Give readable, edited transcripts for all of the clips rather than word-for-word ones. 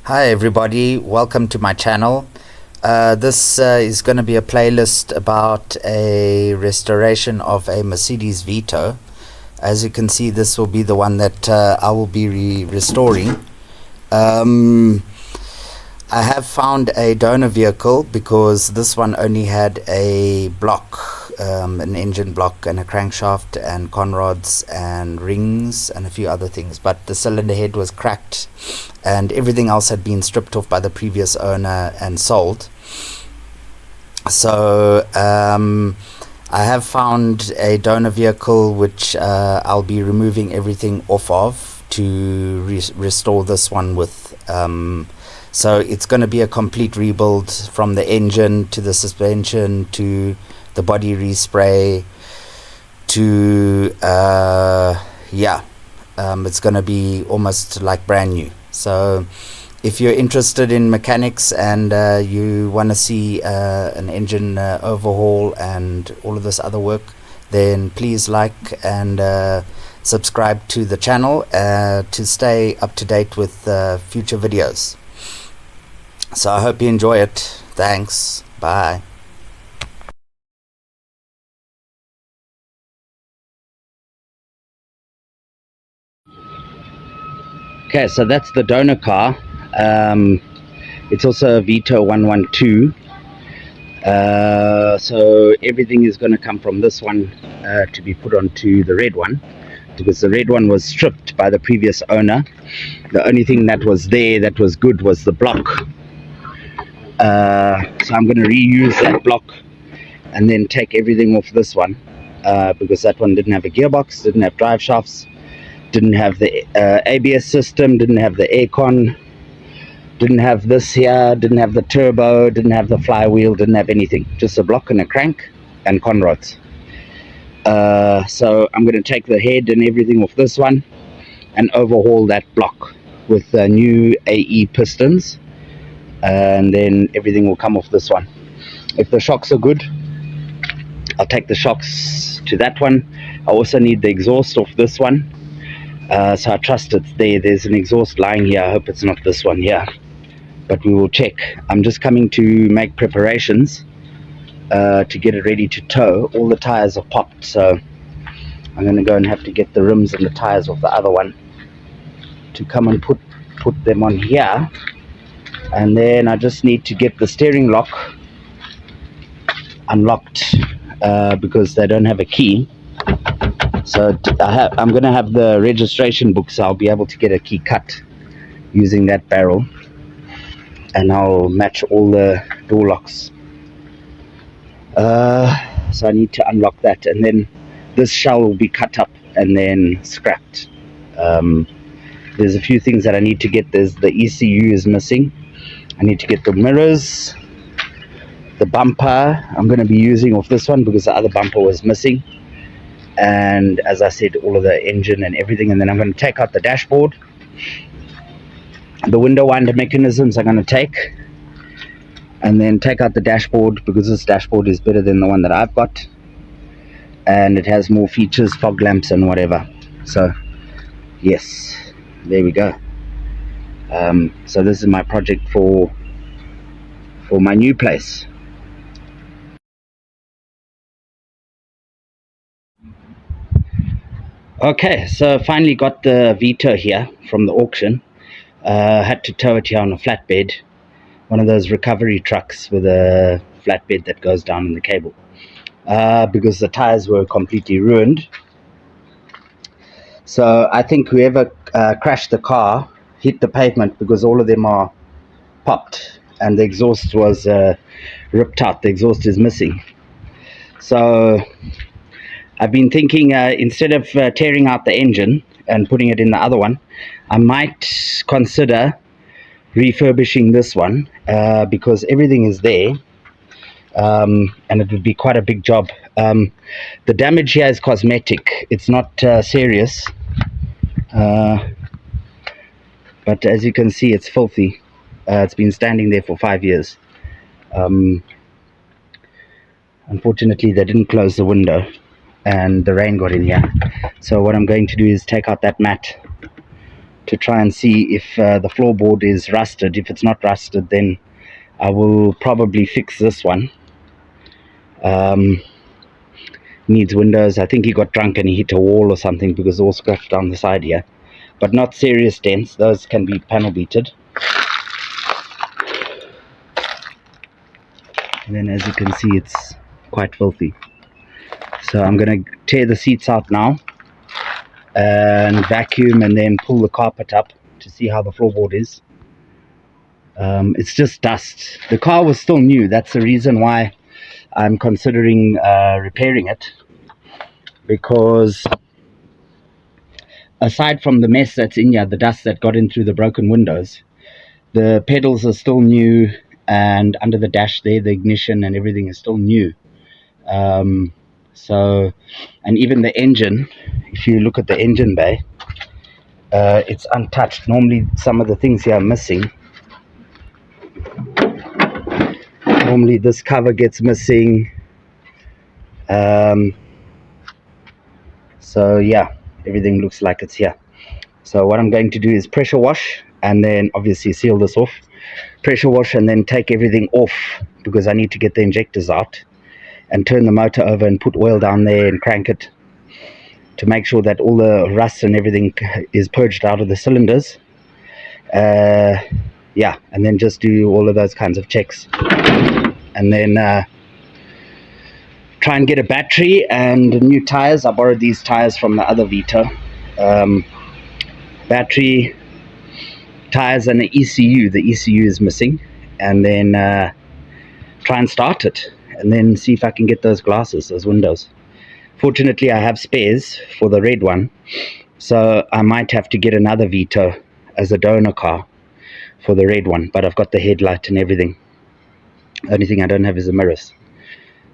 Hi everybody, welcome to my channel. This is going to be a playlist about a restoration of a Mercedes Vito. As you can see, this will be the one that I will be restoring. I have found a donor vehicle because this one only had a block, an engine block and a crankshaft and conrods and rings and a few other things, but the cylinder head was cracked and everything else had been stripped off by the previous owner and sold. So I have found a donor vehicle which I'll be removing everything off of to restore this one with. So it's going to be a complete rebuild from the engine to the suspension to the body respray to it's going to be almost like brand new. So if you're interested in mechanics and you want to see an engine overhaul and all of this other work, then please like and subscribe to the channel to stay up to date with future videos. So I hope you enjoy it. Thanks. Bye. Okay, so that's the donor car. It's also a Vito 112. So everything is going to come from this one to be put onto the red one, because the red one was stripped by the previous owner. The only thing that was there that was good was the block. So I'm going to reuse that block and then take everything off this one because that one didn't have a gearbox, didn't have drive shafts, didn't have the ABS system, didn't have the aircon, didn't have this here, didn't have the turbo, didn't have the flywheel, didn't have anything, just a block and a crank and conrods. So I'm going to take the head and everything off this one and overhaul that block with new AE pistons, and then everything will come off this one. If the shocks are good, I'll take the shocks to that one. I also need the exhaust off this one, so I trust it's there. There's an exhaust lying here. I hope it's not this one here, but we will check. I'm just coming to make preparations to get it ready to tow. All the tires are popped, so I'm going to go and have to get the rims and the tires off the other one to come and put them on here. And then I just need to get the steering lock unlocked because they don't have a key. So I'm going to have the registration book, so I'll be able to get a key cut using that barrel, and I'll match all the door locks. So I need to unlock that, and then this shell will be cut up and then scrapped. There's a few things that I need to get. There's the ECU is missing. I need to get the mirrors, the bumper I'm going to be using off this one because the other bumper was missing, and as I said, all of the engine and everything. And then I'm going to take out the dashboard. The window winder mechanisms I'm going to take, and then take out the dashboard because this dashboard is better than the one that I've got, and it has more features, fog lamps and whatever. So yes, there we go. So this is my project for my new place. Okay, so finally got the Vito here from the auction. Had to tow it here on a flatbed, one of those recovery trucks with a flatbed that goes down in the cable, because the tires were completely ruined. So I think whoever crashed the car hit the pavement, because all of them are popped and the exhaust was ripped out. The exhaust is missing. So I've been thinking, instead of tearing out the engine and putting it in the other one, I might consider refurbishing this one because everything is there, and it would be quite a big job. The damage here is cosmetic, it's not serious, but as you can see, it's filthy. It's been standing there for 5 years. Unfortunately, they didn't close the window and the rain got in here. So what I'm going to do is take out that mat, to try and see if the floorboard is rusted. If it's not rusted, then I will probably fix this one. Needs windows. I think he got drunk and he hit a wall or something, because they're all scratched down the side here, but not serious dents. Those can be panel beated. And then, as you can see, it's quite filthy. So I'm going to tear the seats out now and vacuum, and then pull the carpet up to see how the floorboard is. It's just dust. The car was still new. That's the reason why I'm considering repairing it, because aside from the mess that's in here, the dust that got in through the broken windows, the pedals are still new, and under the dash there, the ignition and everything is still new. So, and even the engine, if you look at the engine bay, it's untouched. Normally some of the things here are missing. Normally this cover gets missing. So yeah, everything looks like it's here. So what I'm going to do is pressure wash, and then obviously seal this off. Pressure wash, and then take everything off, because I need to get the injectors out, and turn the motor over and put oil down there and crank it to make sure that all the rust and everything is purged out of the cylinders. Yeah, and then just do all of those kinds of checks, and then try and get a battery and new tires. I borrowed these tires from the other Vito. Battery, tires, and an ECU. The ECU is missing. And then try and start it, and then see if I can get those glasses, those windows. Fortunately, I have spares for the red one, so I might have to get another Vito as a donor car for the red one, but I've got the headlight and everything. The only thing I don't have is the mirrors.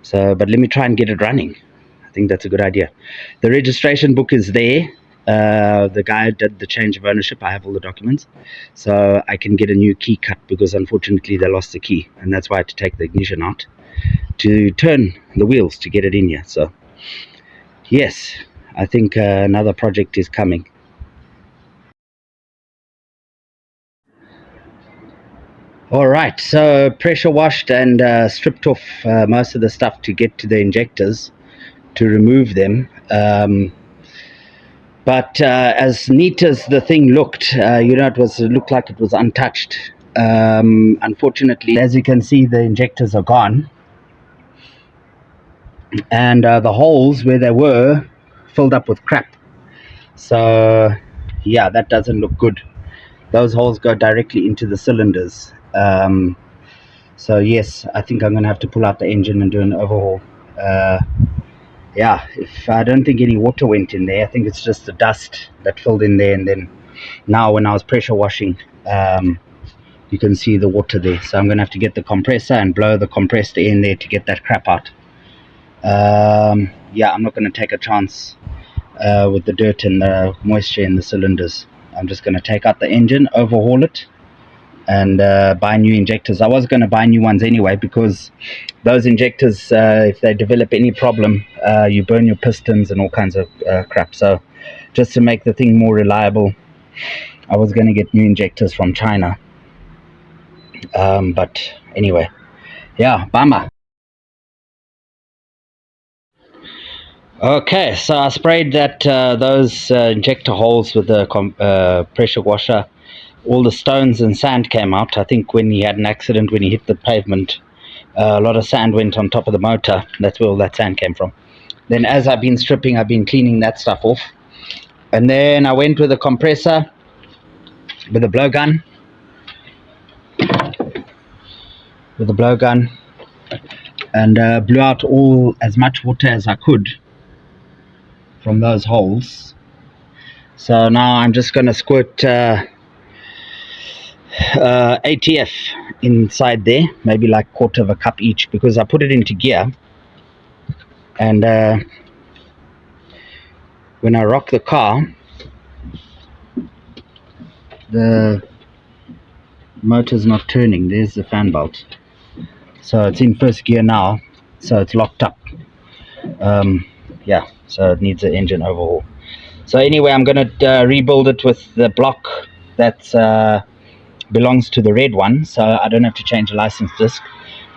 So, but let me try and get it running. I think that's a good idea. The registration book is there. The guy did the change of ownership. I have all the documents, so I can get a new key cut, because unfortunately they lost the key, and that's why I had to take the ignition out to turn the wheels to get it in here. So yes, I think another project is coming. All right, so pressure washed and stripped off most of the stuff to get to the injectors to remove them. But as neat as the thing looked, it looked like it was untouched. Unfortunately, as you can see, the injectors are gone, and the holes where they were filled up with crap. So yeah, that doesn't look good. Those holes go directly into the cylinders. So yes, I think I'm gonna have to pull out the engine and do an overhaul. Yeah, if I don't think any water went in there, I think it's just the dust that filled in there, and then now when I was pressure washing, you can see the water there. So I'm gonna have to get the compressor and blow the compressed air in there to get that crap out. Yeah, I'm not gonna take a chance with the dirt and the moisture in the cylinders. I'm just gonna take out the engine, overhaul it, and buy new injectors. I was going to buy new ones anyway, because those injectors, if they develop any problem, you burn your pistons and all kinds of crap. So just to make the thing more reliable, I was going to get new injectors from China. But anyway, yeah, bummer. Okay, so I sprayed those injector holes with the pressure washer. All the stones and sand came out. I think when he had an accident, when he hit the pavement, a lot of sand went on top of the motor. That's where all that sand came from. Then as I've been stripping, I've been cleaning that stuff off. And then I went with a compressor, with a blowgun. And blew out as much water as I could from those holes. So now I'm just going to squirt ATF inside there, maybe like 1/4 of a cup each, because I put it into gear, and when I rock the car, the motor's not turning. There's the fan belt, so it's in first gear now, so it's locked up. Yeah, so it needs an engine overhaul. So anyway, I'm going to rebuild it with the block that's belongs to the red one, so I don't have to change the license disc,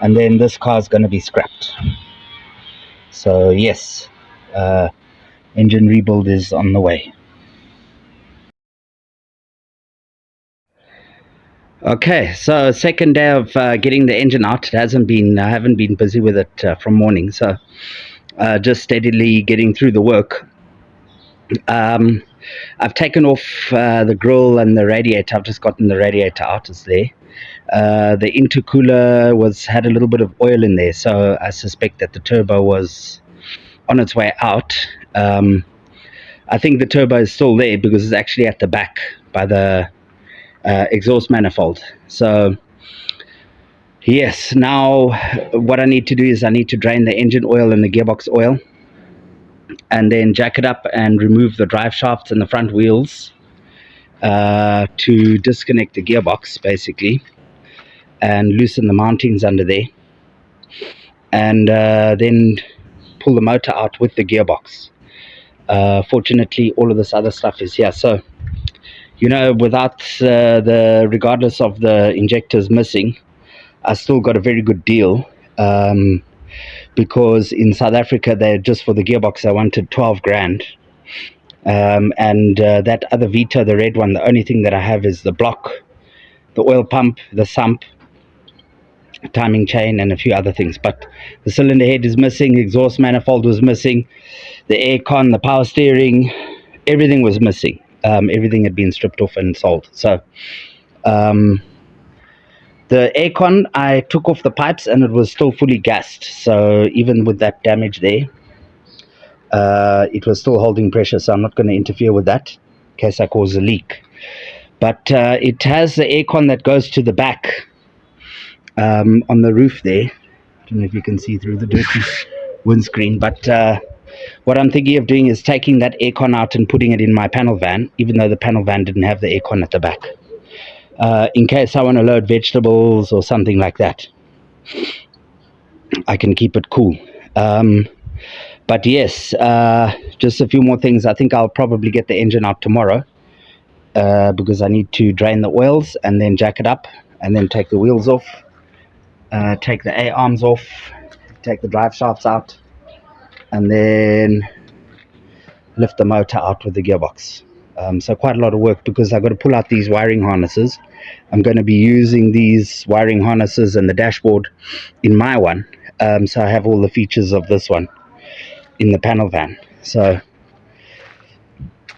and then this car is going to be scrapped. So yes, engine rebuild is on the way. Okay, so second day of getting the engine out. I haven't been busy with it from morning, so just steadily getting through the work. I've taken off the grill and the radiator. I've just gotten the radiator out. It's there. The intercooler had a little bit of oil in there, so I suspect that the turbo was on its way out. I think the turbo is still there because it's actually at the back by the exhaust manifold. So yes, now what I need to do is I need to drain the engine oil and the gearbox oil, and then jack it up and remove the drive shafts and the front wheels to disconnect the gearbox basically, and loosen the mountings under there, and then pull the motor out with the gearbox. Fortunately, all of this other stuff is here, so without regardless of the injectors missing, I still got a very good deal, because in South Africa, they just for the gearbox I wanted 12 grand, and that other Vito, the red one, the only thing that I have is the block, the oil pump, the sump, timing chain, and a few other things. But the cylinder head is missing, exhaust manifold was missing, the aircon, the power steering, everything was missing. Everything had been stripped off and sold. So the aircon, I took off the pipes and it was still fully gassed. So even with that damage there, it was still holding pressure. So I'm not going to interfere with that in case I cause a leak. But it has the aircon that goes to the back on the roof there. I don't know if you can see through the dirty windscreen, but what I'm thinking of doing is taking that aircon out and putting it in my panel van, even though the panel van didn't have the aircon at the back, in case I want to load vegetables or something like that. I can keep it cool. But yes, just a few more things. I think I'll probably get the engine out tomorrow, because I need to drain the oils and then jack it up and then take the wheels off, take the A-arms off, take the drive shafts out, and then lift the motor out with the gearbox. So quite a lot of work, because I've got to pull out these wiring harnesses. I'm going to be using these wiring harnesses and the dashboard in my one, so I have all the features of this one in the panel van. So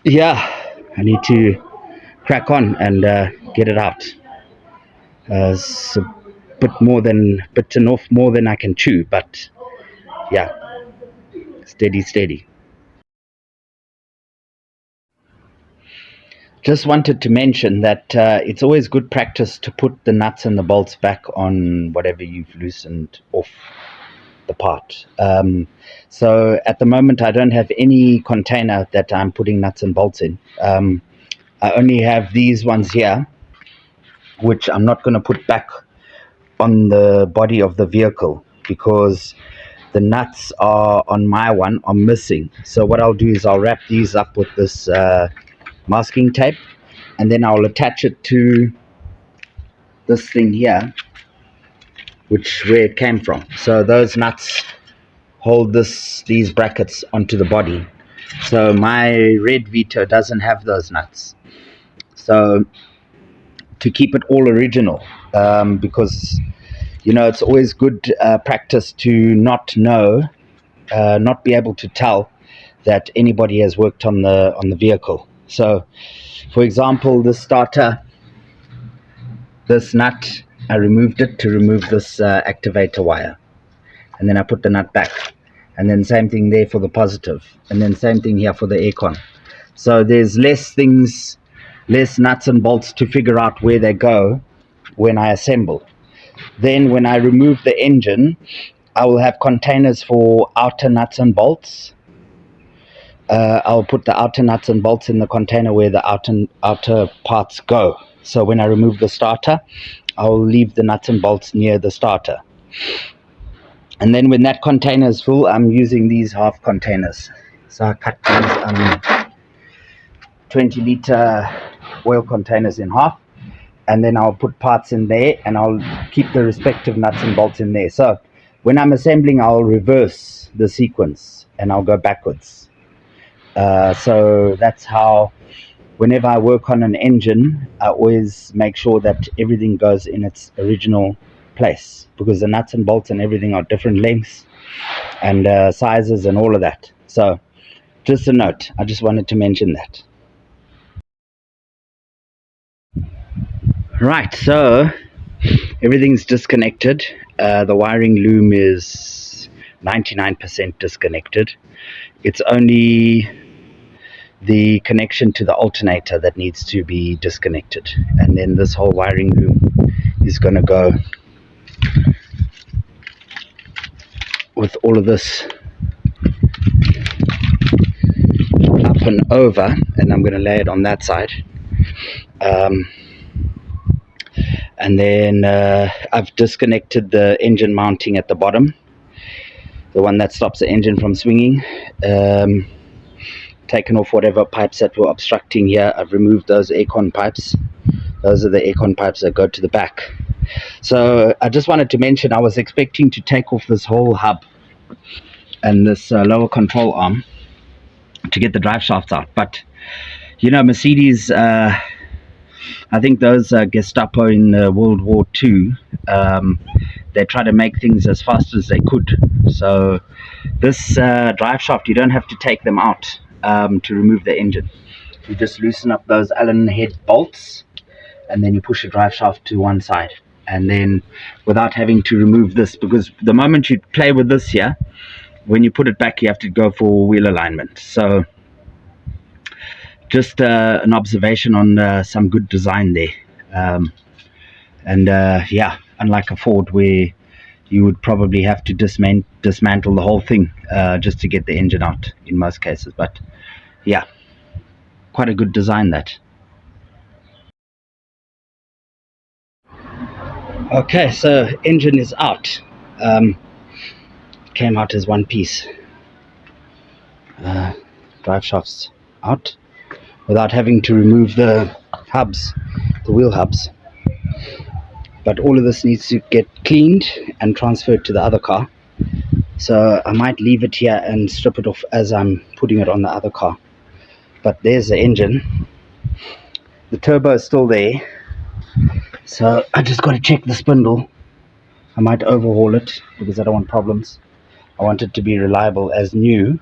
yeah, I need to crack on and get it out. It's a bit enough more than I can chew, but yeah, steady. Just wanted to mention that it's always good practice to put the nuts and the bolts back on whatever you've loosened off the part. So at the moment, I don't have any container that I'm putting nuts and bolts in. I only have these ones here, which I'm not going to put back on the body of the vehicle, because the nuts on my one are missing. So what I'll do is I'll wrap these up with this masking tape, and then I'll attach it to this thing here, where it came from. So those nuts hold these brackets onto the body. So my red Vito doesn't have those nuts. So to keep it all original, because it's always good practice to not be able to tell that anybody has worked on the vehicle. So for example, the starter, this nut, I removed it to remove this activator wire, and then I put the nut back, and then same thing there for the positive, and then same thing here for the aircon. So there's less nuts and bolts to figure out where they go when I assemble. Then when I remove the engine, I will have containers for outer nuts and bolts. I'll put the outer nuts and bolts in the container where the outer parts go. So when I remove the starter, I'll leave the nuts and bolts near the starter. And then when that container is full, I'm using these half containers. So I cut these 20 liter oil containers in half, and then I'll put parts in there, and I'll keep the respective nuts and bolts in there. So when I'm assembling, I'll reverse the sequence and I'll go backwards. So that's how, whenever I work on an engine, I always make sure that everything goes in its original place, because the nuts and bolts and everything are different lengths and sizes and all of that. So just a note, I just wanted to mention that. Right, so everything's disconnected. The wiring loom is 99% disconnected. It's only the connection to the alternator that needs to be disconnected, and then this whole wiring loom is going to go with all of this up and over, and I'm going to lay it on that side. And then I've disconnected the engine mounting at the bottom, the one that stops the engine from swinging. Taken off whatever pipes that were obstructing here. I've removed those aircon pipes. Those are the aircon pipes that go to the back. So I just wanted to mention, I was expecting to take off this whole hub and this lower control arm to get the drive shafts out, but you know, Mercedes, I think those Gestapo in World War II, they try to make things as fast as they could. So this drive shaft, you don't have to take them out to remove the engine. You just loosen up those Allen head bolts, and then you push the drive shaft to one side, and then without having to remove this, because the moment you play with this here, when you put it back, you have to go for wheel alignment. So just an observation on some good design there. Yeah, unlike a Ford where you would probably have to dismantle the whole thing just to get the engine out in most cases. But yeah, quite a good design, that. Okay, so engine is out. Came out as one piece. Drive shafts out without having to remove the hubs, the wheel hubs. But all of this needs to get cleaned and transferred to the other car. So I might leave it here and strip it off as I'm putting it on the other car. But there's the engine. The turbo is still there. So I just got to check the spindle. I might overhaul it because I don't want problems. I want it to be reliable as new.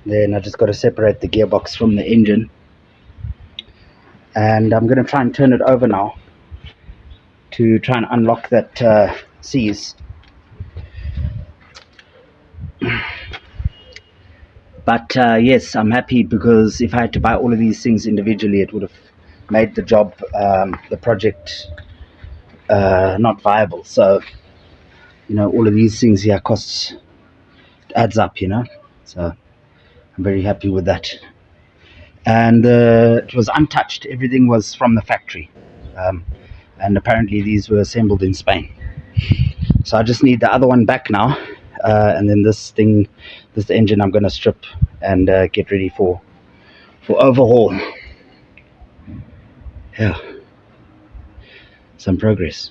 Then I just got to separate the gearbox from the engine. And I'm going to try and turn it over now to try and unlock that seize. But yes, I'm happy, because if I had to buy all of these things individually, it would have made the job, the project, not viable. So, you know, all of these things here costs, adds up, you know. So I'm very happy with that. And it was untouched. Everything was from the factory. And apparently these were assembled in Spain. So I just need the other one back now. And then this engine I'm going to strip and get ready for overhaul. Yeah, some progress.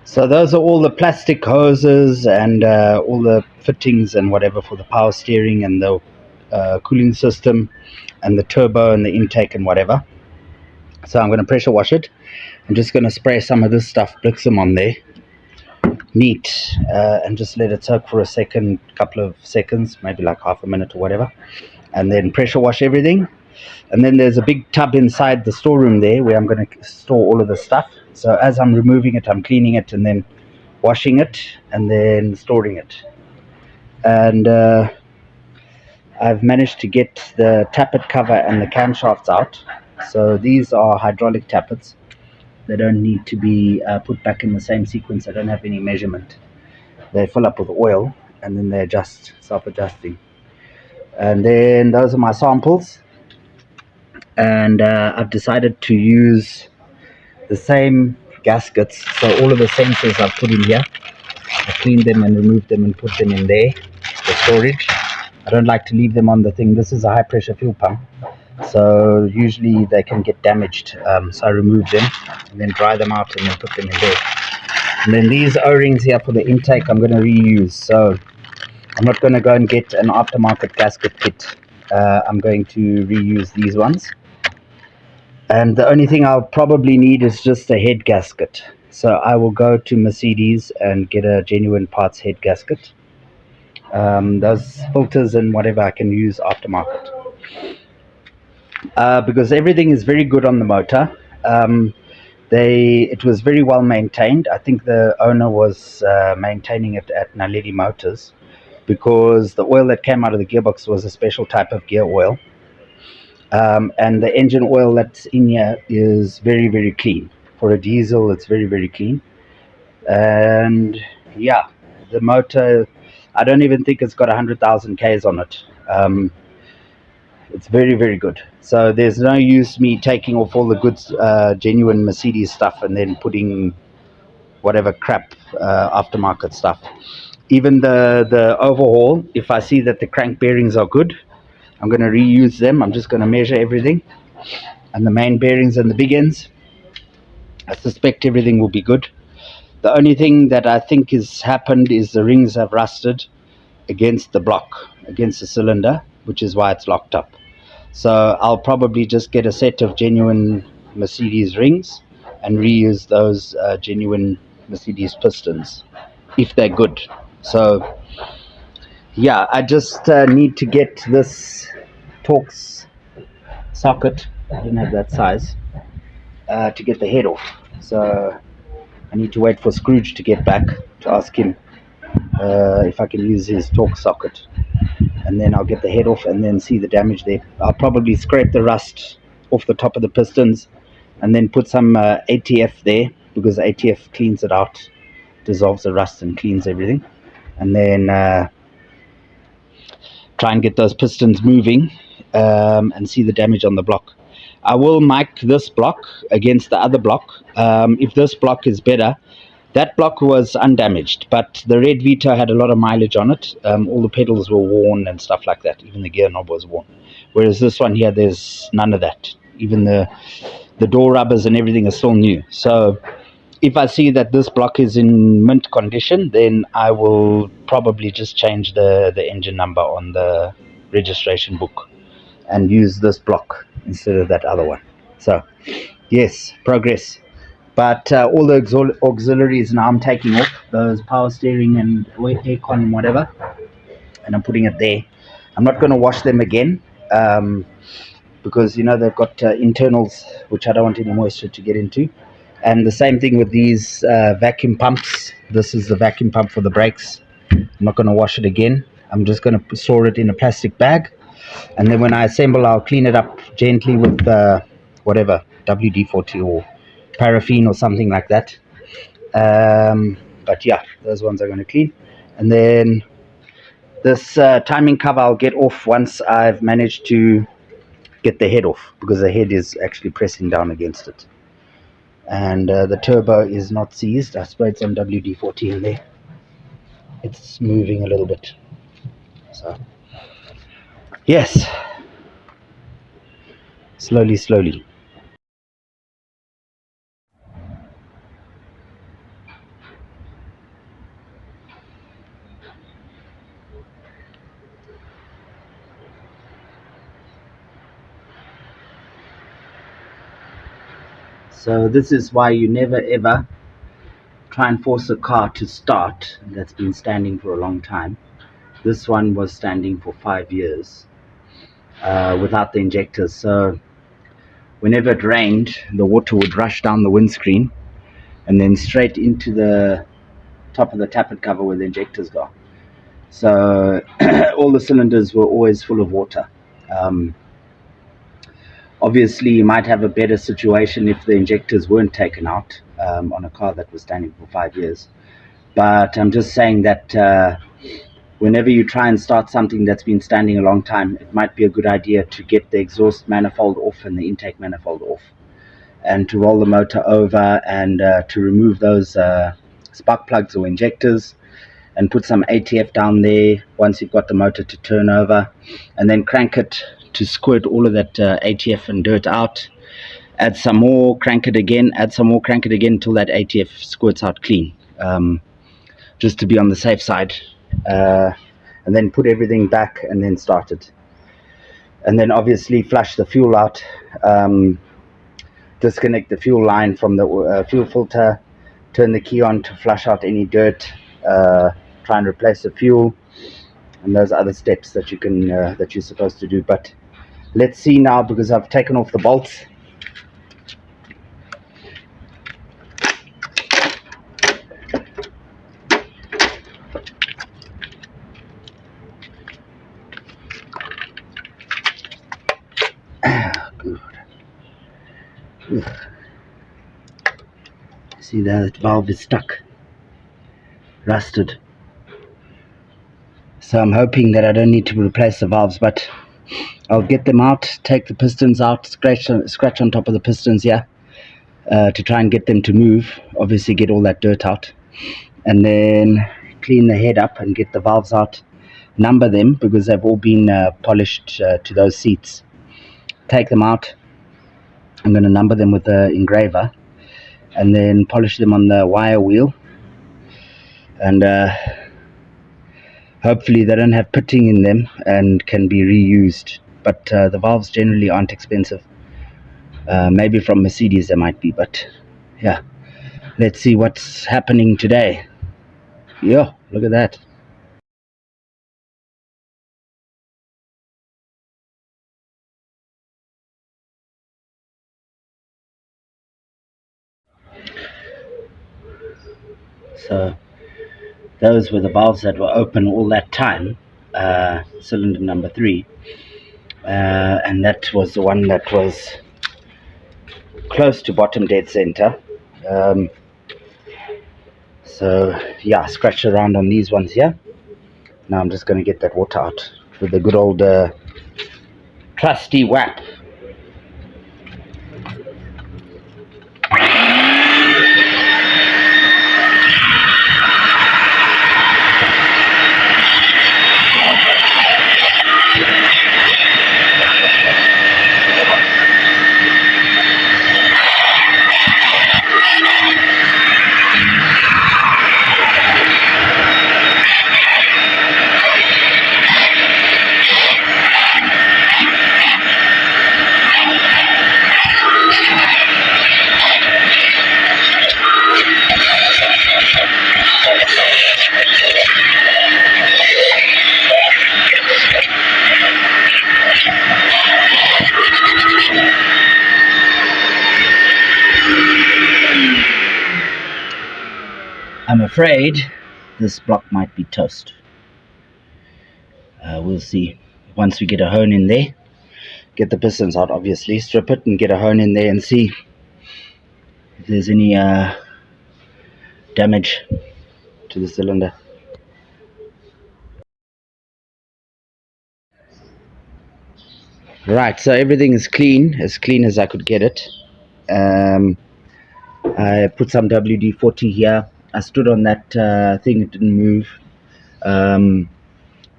So those are all the plastic hoses and all the fittings and whatever for the power steering and the cooling system and the turbo and the intake and whatever. So I'm going to pressure wash it. I'm just going to spray some of this stuff, Blixum, on there, neat, and just let it soak for a couple of seconds, maybe like half a minute or whatever, and then pressure wash everything. And then there's a big tub inside the storeroom there where I'm going to store all of the stuff. So as I'm removing it, I'm cleaning it and then washing it and then storing it. And I've managed to get the tappet cover and the camshafts out. So these are hydraulic tappets. They don't need to be put back in the same sequence. They don't have any measurement. They fill up with oil and then they adjust, self-adjusting. And then those are my samples. And I've decided to use the same gaskets. So all of the sensors I've put in here. I clean them and remove them and put them in there for storage. I don't like to leave them on the thing. This is a high pressure fuel pump, so usually they can get damaged. So I remove them and then dry them out and then put them in there. And then these O-rings here for the intake I'm going to reuse. So I'm not going to go and get an aftermarket gasket kit. I'm going to reuse these ones. And the only thing I'll probably need is just a head gasket. So I will go to Mercedes and get a genuine parts head gasket. Those filters and whatever I can use aftermarket. Because everything is very good on the motor. It was very well maintained. I think the owner was maintaining it at Naledi Motors, because the oil that came out of the gearbox was a special type of gear oil. And the engine oil that's in here is very, very clean. For a diesel, it's very, very clean. And yeah, the motor, I don't even think it's got 100,000 Ks on it. It's very, very good. So there's no use me taking off all the good, genuine Mercedes stuff and then putting whatever crap aftermarket stuff. Even the overhaul, if I see that the crank bearings are good, I'm going to reuse them. I'm just going to measure everything, and the main bearings and the big ends, I suspect everything will be good. The only thing that I think has happened is the rings have rusted against the block, against the cylinder, which is why it's locked up. So I'll probably just get a set of genuine Mercedes rings and reuse those genuine Mercedes pistons if they're good. So yeah, I just need to get this Torx socket. I didn't have that size to get the head off. So I need to wait for Scrooge to get back to ask him if I can use his Torx socket, and then I'll get the head off and then see the damage there. I'll probably scrape the rust off the top of the pistons and then put some ATF there, because ATF cleans it out, dissolves the rust and cleans everything, and then try and get those pistons moving and see the damage on the block. I will mic this block against the other block. If this block is better, that block was undamaged, but the red Vito had a lot of mileage on it. All the pedals were worn and stuff like that. Even the gear knob was worn. Whereas this one here, there's none of that. Even the door rubbers and everything is still new. So if I see that this block is in mint condition, then I will probably just change the engine number on the registration book and use this block instead of that other one. So yes, progress. But all the auxiliaries now I'm taking off, those power steering and aircon and whatever, and I'm putting it there. I'm not going to wash them again because, you know, they've got internals which I don't want any moisture to get into. And the same thing with these vacuum pumps. This is the vacuum pump for the brakes. I'm not going to wash it again. I'm just going to store it in a plastic bag. And then when I assemble, I'll clean it up gently with whatever, WD-40 or paraffin or something like that. But yeah, those ones are going to clean. And then this timing cover I'll get off once I've managed to get the head off, because the head is actually pressing down against it. And the turbo is not seized. I sprayed some WD-40 in there. It's moving a little bit. So yes, slowly. So this is why you never ever try and force a car to start that's been standing for a long time. This one was standing for 5 years without the injectors. So whenever it rained, the water would rush down the windscreen and then straight into the top of the tappet cover where the injectors go. So all the cylinders were always full of water. Obviously, you might have a better situation if the injectors weren't taken out on a car that was standing for 5 years. But I'm just saying that whenever you try and start something that's been standing a long time, it might be a good idea to get the exhaust manifold off and the intake manifold off, and to roll the motor over and to remove those spark plugs or injectors, and put some ATF down there once you've got the motor to turn over, and then crank it to squirt all of that ATF and dirt out. Add some more, crank it again, add some more, crank it again until that ATF squirts out clean, just to be on the safe side. And then put everything back and then start it. And then obviously flush the fuel out, disconnect the fuel line from the fuel filter, turn the key on to flush out any dirt, try and replace the fuel, and those other steps that you can that you're supposed to do. But let's see now, because I've taken off the bolts. Good. See there, that valve is stuck, rusted. So I'm hoping that I don't need to replace the valves, but I'll get them out, take the pistons out, scratch on top of the pistons here, to try and get them to move, obviously get all that dirt out, and then clean the head up and get the valves out, number them because they've all been polished to those seats. Take them out. I'm going to number them with the engraver and then polish them on the wire wheel, and hopefully they don't have pitting in them and can be reused. But the valves generally aren't expensive. Maybe from Mercedes they might be, but yeah, let's see what's happening today. Yeah, look at that. So those were the valves that were open all that time, cylinder number 3, and that was the one that was close to bottom dead center. So yeah, scratch around on these ones here. Now I'm just going to get that water out with the good old trusty WAP. I'm afraid this block might be toast. We'll see once we get a hone in there. Get the pistons out, obviously, strip it and get a hone in there and see if there's any damage to the cylinder. Right, so everything is clean as I could get it. I put some WD-40 here. I stood on that thing, it didn't move.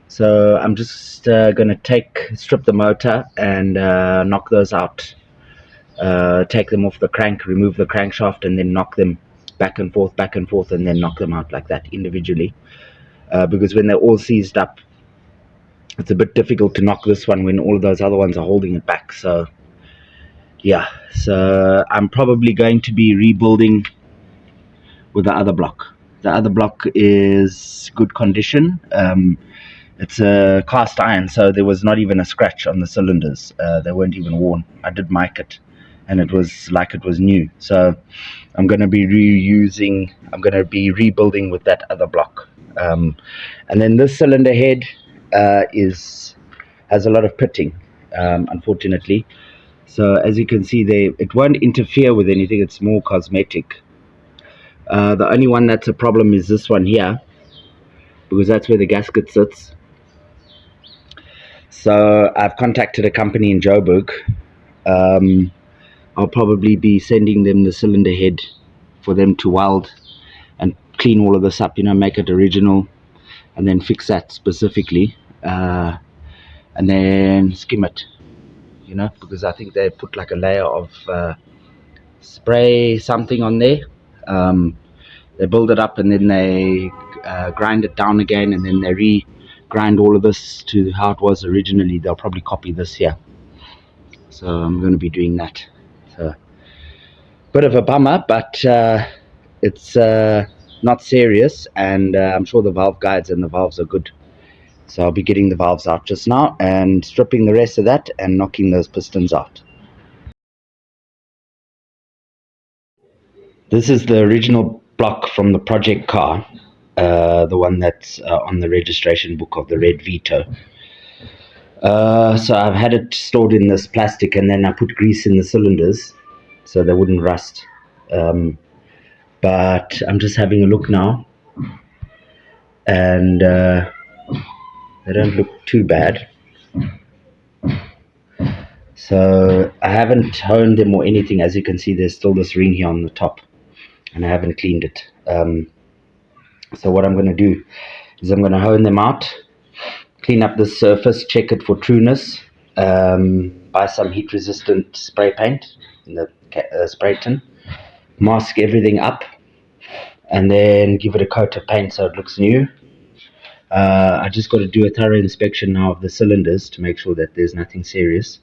So I'm just going to strip the motor and knock those out. Take them off the crank, remove the crankshaft, and then knock them back and forth, and then knock them out like that individually. Because when they're all seized up, it's a bit difficult to knock this one when all of those other ones are holding it back. So yeah, so I'm probably going to be rebuilding with the other block. The other block is good condition. It's a cast iron, so there was not even a scratch on the cylinders. They weren't even worn. I did mic it and it was like it was new. So I'm going to be rebuilding with that other block. And then this cylinder head has a lot of pitting, unfortunately. So as you can see there, it won't interfere with anything. It's more cosmetic. The only one that's a problem is this one here, because that's where the gasket sits. So I've contacted a company in Joburg. I'll probably be sending them the cylinder head for them to weld and clean all of this up, make it original, and then fix that specifically, and then skim it, because I think they put like a layer of spray something on there. They build it up and then they grind it down again, and then they re-grind all of this to how it was originally. They'll probably copy this here, so I'm going to be doing that. So, bit of a bummer, but it's not serious, and I'm sure the valve guides and the valves are good. So I'll be getting the valves out just now and stripping the rest of that and knocking those pistons out. This is the original block from the project car, the one that's on the registration book of the red Vito. So I've had it stored in this plastic, and then I put grease in the cylinders so they wouldn't rust. But I'm just having a look now, and they don't look too bad. So I haven't honed them or anything. As you can see, there's still this ring here on the top, and I haven't cleaned it. So what I'm going to do is I'm going to hone them out, clean up the surface, check it for trueness, buy some heat resistant spray paint in the spray tin, mask everything up, and then give it a coat of paint so it looks new. I just got to do a thorough inspection now of the cylinders to make sure that there's nothing serious,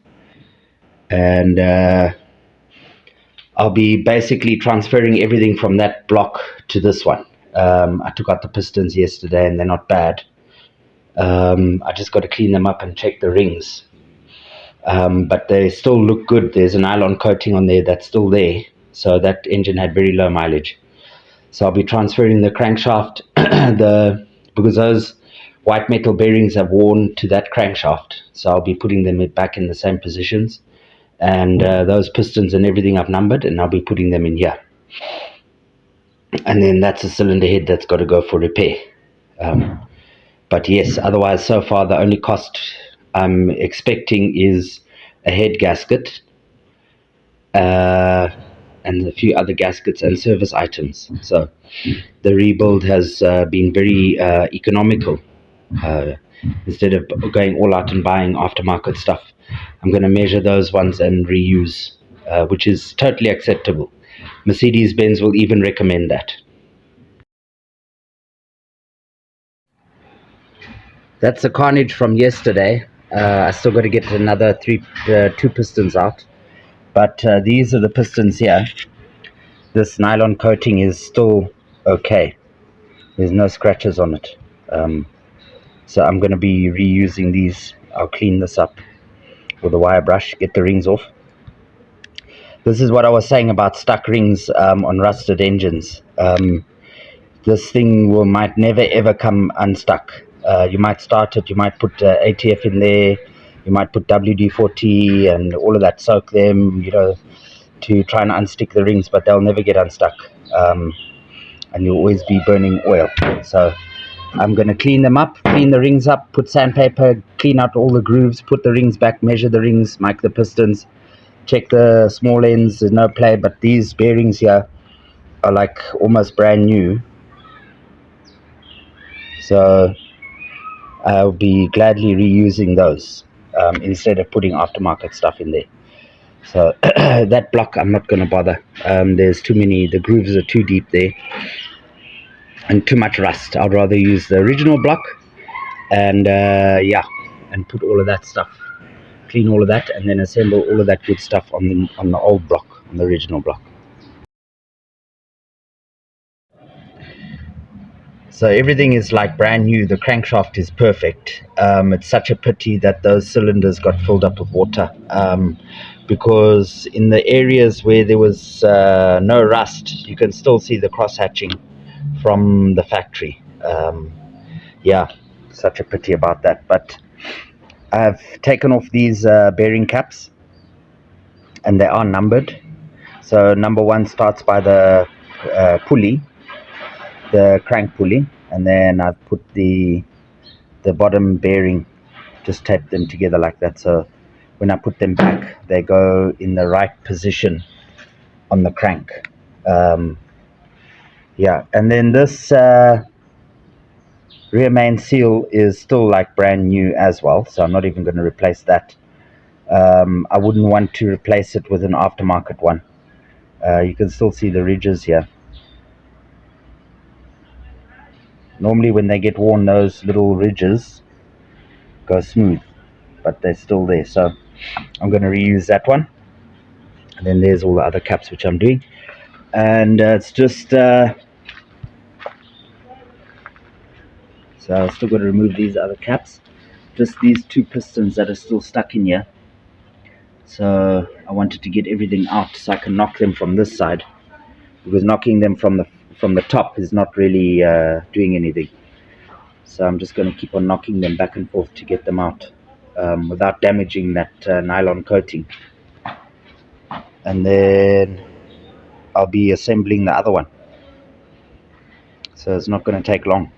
and I'll be basically transferring everything from that block to this one. I took out the pistons yesterday and they're not bad. I just got to clean them up and check the rings, but they still look good. There's a nylon coating on there that's still there, so that engine had very low mileage. So I'll be transferring the crankshaft because those white metal bearings have worn to that crankshaft, so I'll be putting them back in the same positions, and those pistons and everything I've numbered, and I'll be putting them in here. And then that's a cylinder head that's got to go for repair. But yes, otherwise so far the only cost I'm expecting is a head gasket, and a few other gaskets and service items. So the rebuild has been very economical. Instead of going all out and buying aftermarket stuff, I'm going to measure those ones and reuse, which is totally acceptable. Mercedes-Benz will even recommend that. That's the carnage from yesterday. I still got to get another two pistons out, but these are the pistons here. This nylon coating is still okay. There's no scratches on it. So I'm going to be reusing these. I'll clean this up with a wire brush, get the rings off. This is what I was saying about stuck rings on rusted engines. This thing might never ever come unstuck. You might start it, you might put ATF in there, you might put WD-40 and all of that, soak them, to try and unstick the rings, but they'll never get unstuck. And you'll always be burning oil. So I'm going to clean them up, clean the rings up, put sandpaper, clean out all the grooves, put the rings back, measure the rings, mark the pistons, check the small ends. There's no play, but these bearings here are like almost brand new. So I'll be gladly reusing those instead of putting aftermarket stuff in there. So that block I'm not going to bother. There's too many, the grooves are too deep there and too much rust. I'd rather use the original block and and put all of that stuff, clean all of that, and then assemble all of that good stuff on the old block, on the original block. So everything is like brand new. The crankshaft is perfect. It's such a pity that those cylinders got filled up with water, because in the areas where there was no rust, you can still see the cross hatching from the factory. Such a pity about that. But I've taken off these bearing caps, and they are numbered. So number 1 starts by the pulley, the crank pulley, and then I've put the bottom bearing, just taped them together like that, so when I put them back they go in the right position on the crank. Yeah, and then this rear main seal is still like brand new as well, so I'm not even going to replace that. I wouldn't want to replace it with an aftermarket one. You can still see the ridges here. Normally when they get worn, those little ridges go smooth, but they're still there, so I'm going to reuse that one. And then there's all the other caps which I'm doing, and it's just so I've still got to remove these other caps, just these two pistons that are still stuck in here. So I wanted to get everything out so I can knock them from this side, because knocking them from the top is not really doing anything. So I'm just going to keep on knocking them back and forth to get them out without damaging that nylon coating. And then I'll be assembling the other one. So it's not going to take long.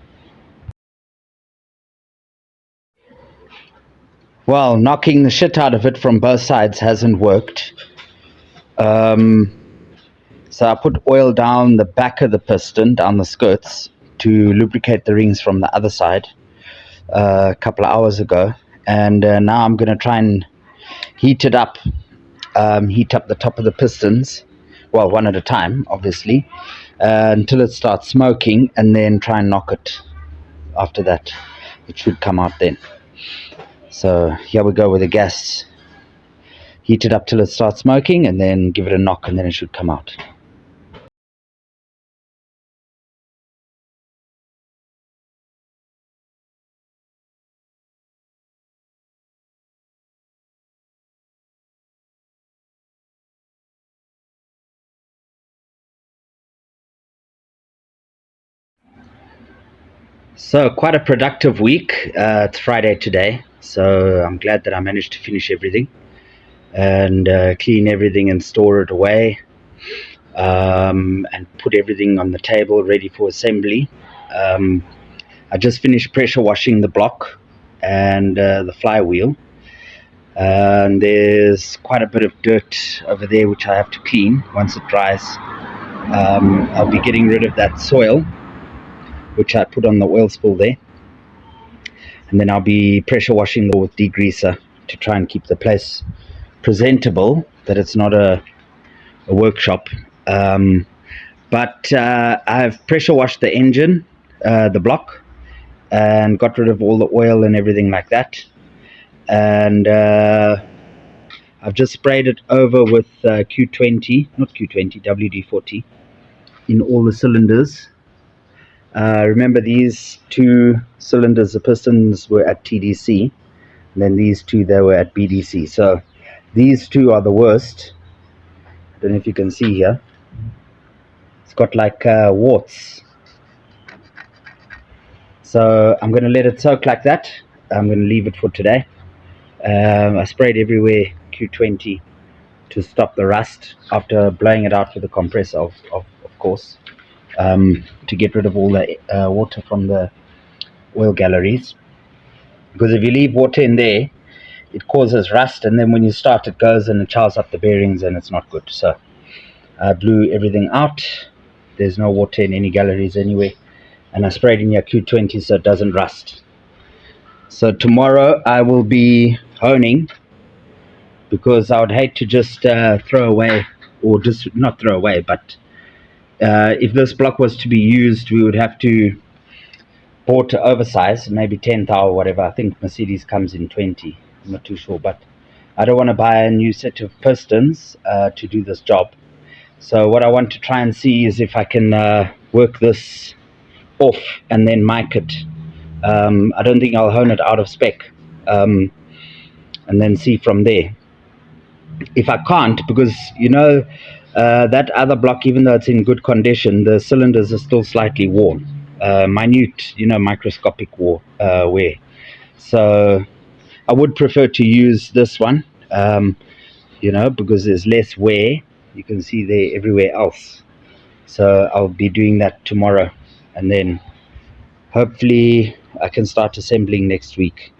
Well, knocking the shit out of it from both sides hasn't worked. So I put oil down the back of the piston, down the skirts, to lubricate the rings from the other side a couple of hours ago. And now I'm going to try and heat it up, heat up the top of the pistons, well, one at a time, obviously, until it starts smoking, and then try and knock it after that. It should come out then. So here we go with the gas. Heat it up till it starts smoking, and then give it a knock, and then it should come out. So quite a productive week. It's Friday today, so I'm glad that I managed to finish everything and clean everything and store it away, and put everything on the table ready for assembly. I just finished pressure washing the block and the flywheel, and there's quite a bit of dirt over there which I have to clean once it dries. I'll be getting rid of that soil which I put on the oil spill there, and then I'll be pressure washing with degreaser to try and keep the place presentable, that it's not a workshop. But I've pressure washed the engine, the block, and got rid of all the oil and everything like that. And I've just sprayed it over with Q20, not Q20, WD-40 in all the cylinders. Remember, these two cylinders, the pistons were at TDC, and then these two, they were at BDC. So these two are the worst. I don't know if you can see here. It's got like warts. So I'm going to let it soak like that. I'm going to leave it for today. I sprayed everywhere Q20 to stop the rust after blowing it out with the compressor, of course, to get rid of all the water from the oil galleries. Because if you leave water in there, it causes rust, and then when you start, it goes and it chows up the bearings, and it's not good. So I blew everything out. There's no water in any galleries anyway, and I sprayed in your Q20 so it doesn't rust. So tomorrow I will be honing, because I would hate to just throw away, or just not throw away, but if this block was to be used, we would have to bought to oversize, maybe 10th hour, whatever. I think Mercedes comes in 20. I'm not too sure, but I don't want to buy a new set of pistons to do this job. So what I want to try and see is if I can work this off and then mic it. I don't think I'll hone it out of spec, and then see from there. If I can't, because that other block, even though it's in good condition, the cylinders are still slightly worn, minute, microscopic wear. So I would prefer to use this one, because there's less wear. You can see there everywhere else. So I'll be doing that tomorrow, and then hopefully I can start assembling next week.